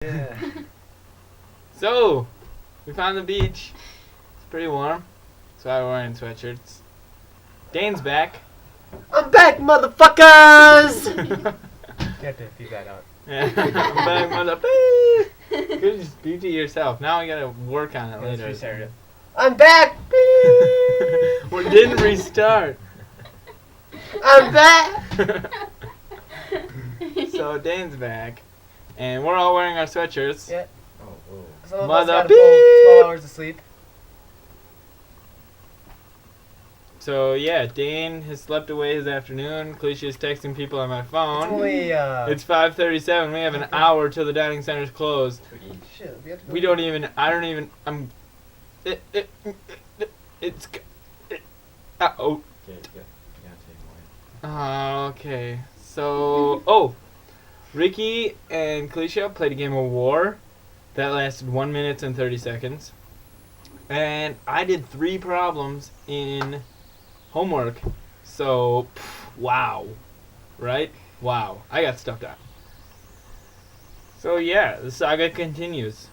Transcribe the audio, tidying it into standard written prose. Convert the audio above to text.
Yeah. So, we found the beach. It's pretty warm. So I'm wearing sweatshirts. Dane's back. I'm back, motherfuckers! You have to beat that out. Yeah. I'm back, mother. You could just beat it yourself. Now we gotta work on it Let's later. restart it. I'm back! We didn't restart. I'm back! So Dane's back. And we're all wearing our sweatshirts. Yeah. Oh. Some of Mother us got a full 12 hours of sleep. So yeah, Dane has slept away his afternoon. Cliché's texting people on my It's phone. only, It's 5:37. We have an hour till the dining center's closed. shit, we have to go. We don't even. I don't even. It's. Oh. Okay. So. Ricky and Cliche played a game of war that lasted 1 minute and 30 seconds. And I did 3 problems in homework. So, wow. Right? Wow. I got stuff done. So, yeah, the saga continues.